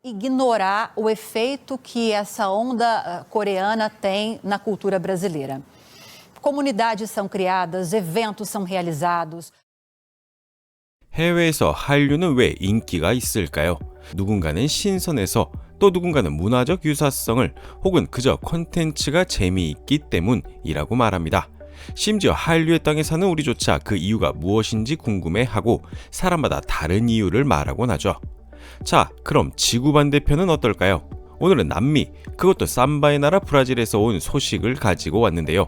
ignorar o efeito que essa onda coreana tem na cultura brasileira. Comunidades são criadas, eventos são realizados. 해외에서 한류는 왜 인기가 있을까요? 누군가는 신선해서 또 누군가는 문화적 유사성을 혹은 그저 콘텐츠가 재미있기 때문이라고 말합니다. 심지어 한류의 땅에 사는 우리조차 그 이유가 무엇인지 궁금해하고 사람마다 다른 이유를 말하곤 하죠. 자, 그럼 지구 반대편은 어떨까요? 오늘은 남미, 그것도 삼바의 나라 브라질에서 온 소식을 가지고 왔는데요.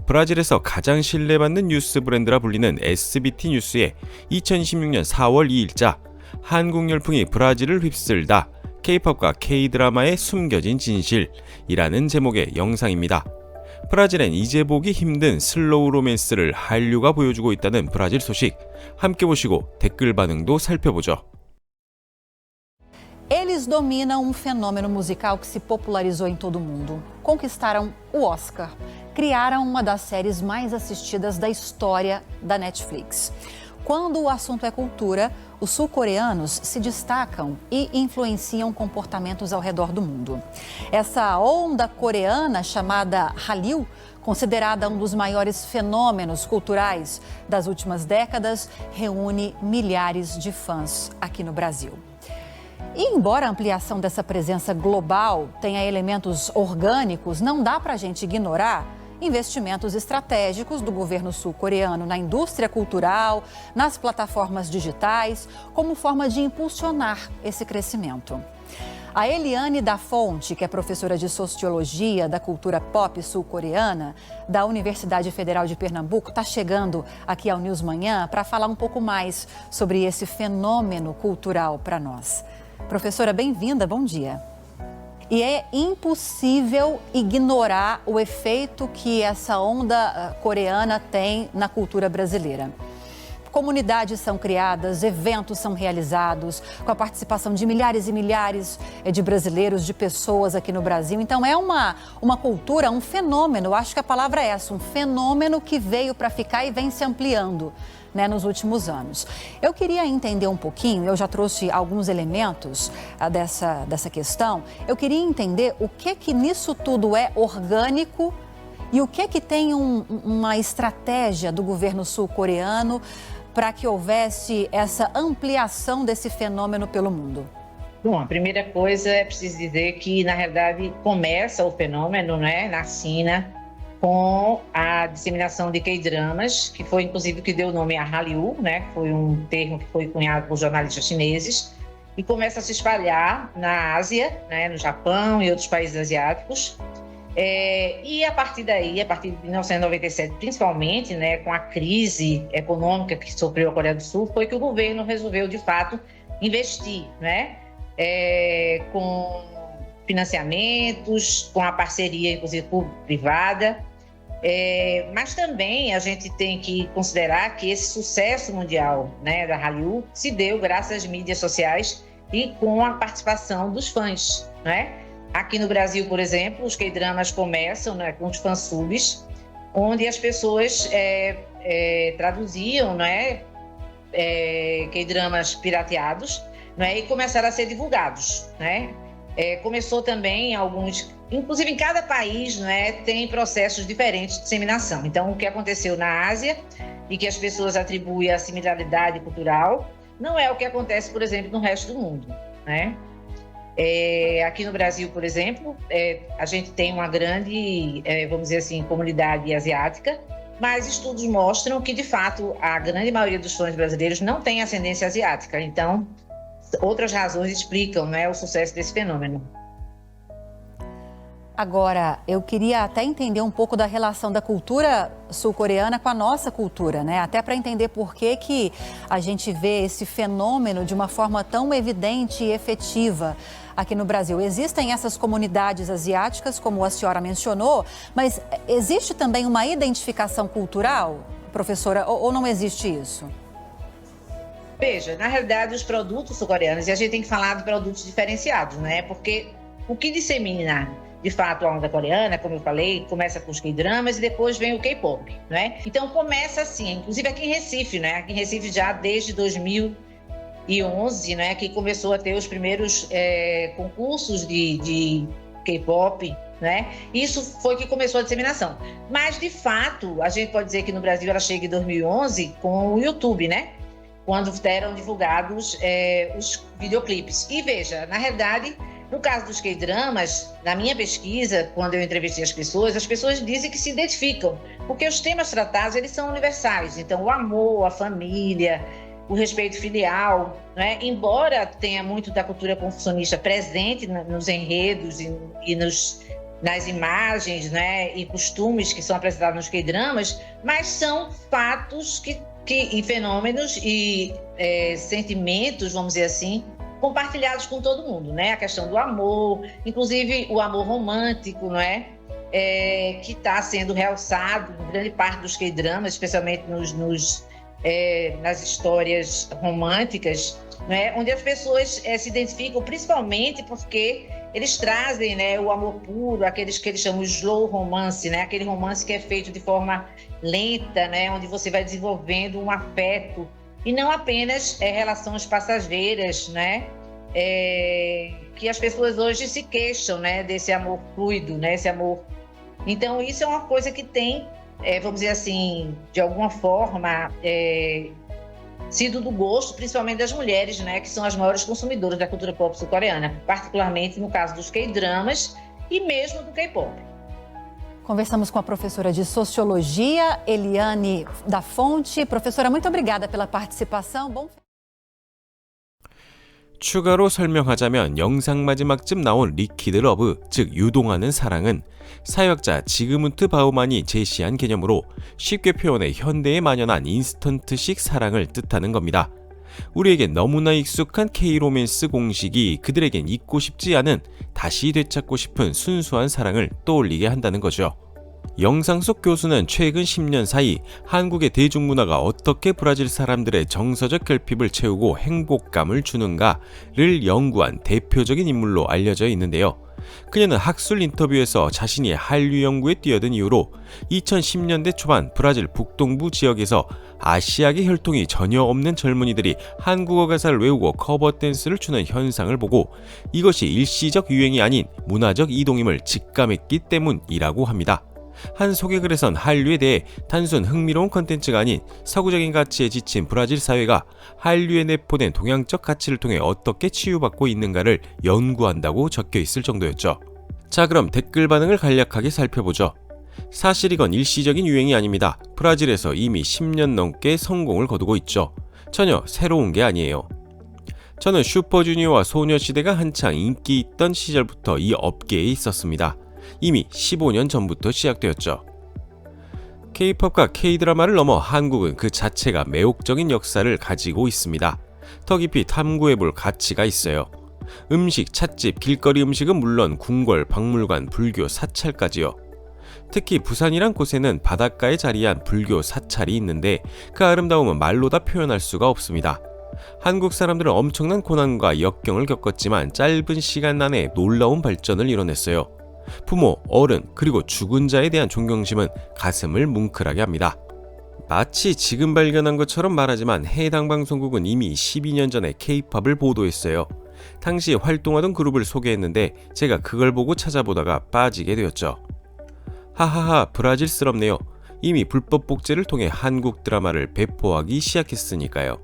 브라질에서 가장 신뢰받는 뉴스 브랜드라 불리는 SBT 뉴스에 2016년 4월 2일자 한국 열풍이 브라질을 휩쓸다 K-팝과 K-드라마의 숨겨진 진실이라는 제목의 영상입니다. 브라질엔 이제 보기 힘든 슬로우 로맨스를 한류가 보여주고 있다는 브라질 소식 함께 보시고 댓글 반응도 살펴보죠. Eles dominam um fenômeno musical que se popularizou em todo o mundo. Conquistaram o Oscar. Criaram uma das séries mais assistidas da história da Netflix. Quando o assunto é cultura, os sul-coreanos se destacam e influenciam comportamentos ao redor do mundo. Essa onda coreana chamada Hallyu, considerada um dos maiores fenômenos culturais das últimas décadas, reúne milhares de fãs aqui no Brasil. E embora a ampliação dessa presença global tenha elementos orgânicos, não dá para a gente ignorar investimentos estratégicos do governo sul-coreano na indústria cultural, nas plataformas digitais, como forma de impulsionar esse crescimento. A Eliane da Fonte, que é professora de Sociologia da Cultura Pop sul-coreana da Universidade Federal de Pernambuco, está chegando aqui ao News Manhã para falar um pouco mais sobre esse fenômeno cultural para nós. Professora, bem-vinda, bom dia. E é impossível ignorar o efeito que essa onda coreana tem na cultura brasileira. Comunidades são criadas, eventos são realizados, com a participação de milhares e milhares de brasileiros, de pessoas aqui no Brasil. Então é uma cultura, um fenômeno, acho que a palavra é essa, um fenômeno que veio para ficar e vem se ampliando, né, nos últimos anos. Eu queria entender um pouquinho, eu já trouxe alguns elementos dessa questão, eu queria entender o que nisso tudo é orgânico e o que tem uma estratégia do governo sul-coreano para que houvesse essa ampliação desse fenômeno pelo mundo. Bom, a primeira coisa é preciso dizer que, na realidade, começa o fenômeno, né, na China, com a disseminação de K-dramas, que foi inclusive o que deu o nome a Hallyu, né, que foi um termo que foi cunhado por jornalistas chineses, e começa a se espalhar na Ásia, né, no Japão e outros países asiáticos. E a partir daí, a partir de 1997, principalmente, né, com a crise econômica que sofreu a Coreia do Sul, foi que o governo resolveu, de fato, investir, né, com financiamentos, com a parceria, inclusive, público-privada. Mas também a gente tem que considerar que esse sucesso mundial, né, da Hallyu se deu graças às mídias sociais e com a participação dos fãs, né? Aqui no Brasil, por exemplo, os K-dramas começam, né, com os fansubs, onde as pessoas traduziam, né, K-dramas pirateados, né, e começaram a ser divulgados, né? Começou também alguns, inclusive em cada país, né, tem processos diferentes de disseminação. Então, o que aconteceu na Ásia e que as pessoas atribuem a similaridade cultural, não é o que acontece, por exemplo, no resto do mundo, né? Aqui no Brasil, por exemplo, a gente tem uma grande, vamos dizer assim, comunidade asiática, mas estudos mostram que, de fato, a grande maioria dos fãs brasileiros não tem ascendência asiática. Então, outras razões explicam, né, o sucesso desse fenômeno. Agora, eu queria até entender um pouco da relação da cultura sul-coreana com a nossa cultura, né? Até para entender por que a gente vê esse fenômeno de uma forma tão evidente e efetiva aqui no Brasil. Existem essas comunidades asiáticas, como a senhora mencionou, mas existe também uma identificação cultural, professora, ou não existe isso? Veja, na realidade, os produtos sul-coreanos, e a gente tem que falar de produtos diferenciados, né? Porque o que dissemina, de fato, a onda coreana, como eu falei, começa com os K-dramas e depois vem o K-pop, né? Então, começa assim, inclusive aqui em Recife, né? Aqui em Recife já desde 2000, 2011, né, que começou a ter os primeiros concursos de K-pop, né? Isso foi que começou a disseminação. Mas, de fato, a gente pode dizer que no Brasil ela chega em 2011 com o YouTube, né? Quando eram divulgados os videoclipes. E veja, na realidade, no caso dos K-dramas, na minha pesquisa, quando eu entrevistei as pessoas dizem que se identificam, porque os temas tratados, eles são universais. Então, o amor, a família, o respeito filial, né? Embora tenha muito da cultura confucionista presente nos enredos e nas imagens, né? E costumes que são apresentados nos K-dramas, mas são fatos e fenômenos e sentimentos, vamos dizer assim, compartilhados com todo mundo, né? A questão do amor, inclusive o amor romântico, não é? Que está sendo realçado em grande parte dos K-dramas, especialmente nas histórias românticas, né? Onde as pessoas se identificam, principalmente porque eles trazem, né, o amor puro, aqueles que eles chamam de slow romance, né? Aquele romance que é feito de forma lenta, né? Onde você vai desenvolvendo um afeto e não apenas relações passageiras, né? Que as pessoas hoje se queixam, né? Desse amor fluido, né? Esse amor. Então, isso é uma coisa que tem, vamos dizer assim, de alguma forma, sido do gosto, principalmente das mulheres, né? Que são as maiores consumidoras da cultura pop sul-coreana, particularmente no caso dos K-dramas e mesmo do K-pop. Conversamos com a professora de Sociologia, Eliane da Fonte. Professora, muito obrigada pela participação. Bom... 추가로 설명하자면 영상 마지막쯤 나온 리퀴드 러브, 즉 유동하는 사랑은 사회학자 지그문트 바우만이 제시한 개념으로 쉽게 표현해 현대에 만연한 인스턴트식 사랑을 뜻하는 겁니다. 우리에겐 너무나 익숙한 K-로맨스 공식이 그들에겐 잊고 싶지 않은, 다시 되찾고 싶은 순수한 사랑을 떠올리게 한다는 거죠. 영상 속 교수는 최근 10년 사이 한국의 대중문화가 어떻게 브라질 사람들의 정서적 결핍을 채우고 행복감을 주는가를 연구한 대표적인 인물로 알려져 있는데요. 그녀는 학술 인터뷰에서 자신이 한류 연구에 뛰어든 이후로 2010년대 초반 브라질 북동부 지역에서 아시아계 혈통이 전혀 없는 젊은이들이 한국어 가사를 외우고 커버 댄스를 추는 현상을 보고 이것이 일시적 유행이 아닌 문화적 이동임을 직감했기 때문이라고 합니다. 한 소개글에선 한류에 대해 단순 흥미로운 컨텐츠가 아닌 서구적인 가치에 지친 브라질 사회가 한류에 내포된 동양적 가치를 통해 어떻게 치유받고 있는가를 연구한다고 적혀 있을 정도였죠. 자, 그럼 댓글 반응을 간략하게 살펴보죠. 사실 이건 일시적인 유행이 아닙니다. 브라질에서 이미 10년 넘게 성공을 거두고 있죠. 전혀 새로운 게 아니에요. 저는 슈퍼주니어와 소녀시대가 한창 인기 있던 시절부터 이 업계에 있었습니다. 이미 15년 전부터 시작되었죠. K-팝과 K-드라마를 넘어 한국은 그 자체가 매혹적인 역사를 가지고 있습니다. 더 깊이 탐구해볼 가치가 있어요. 음식, 찻집, 길거리 음식은 물론 궁궐, 박물관, 불교, 사찰까지요. 특히 부산이란 곳에는 바닷가에 자리한 불교 사찰이 있는데 그 아름다움은 말로 다 표현할 수가 없습니다. 한국 사람들은 엄청난 고난과 역경을 겪었지만 짧은 시간 안에 놀라운 발전을 이뤄냈어요. 부모, 어른, 그리고 죽은 자에 대한 존경심은 가슴을 뭉클하게 합니다. 마치 지금 발견한 것처럼 말하지만 해당 방송국은 이미 12년 전에 K-팝을 보도했어요. 당시 활동하던 그룹을 소개했는데 제가 그걸 보고 찾아보다가 빠지게 되었죠. 하하하, 브라질스럽네요. 이미 불법 복제를 통해 한국 드라마를 배포하기 시작했으니까요.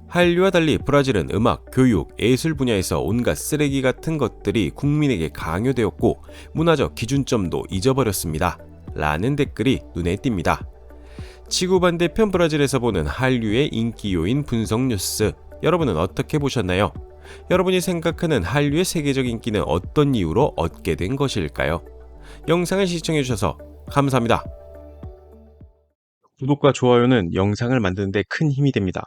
한류와 달리 브라질은 음악, 교육, 예술 분야에서 온갖 쓰레기 같은 것들이 국민에게 강요되었고 문화적 기준점도 잊어버렸습니다. 라는 댓글이 눈에 띕니다. 지구 반대편 브라질에서 보는 한류의 인기 요인 분석 뉴스, 여러분은 어떻게 보셨나요? 여러분이 생각하는 한류의 세계적 인기는 어떤 이유로 얻게 된 것일까요? 영상을 시청해주셔서 감사합니다. 구독과 좋아요는 영상을 만드는 데 큰 힘이 됩니다.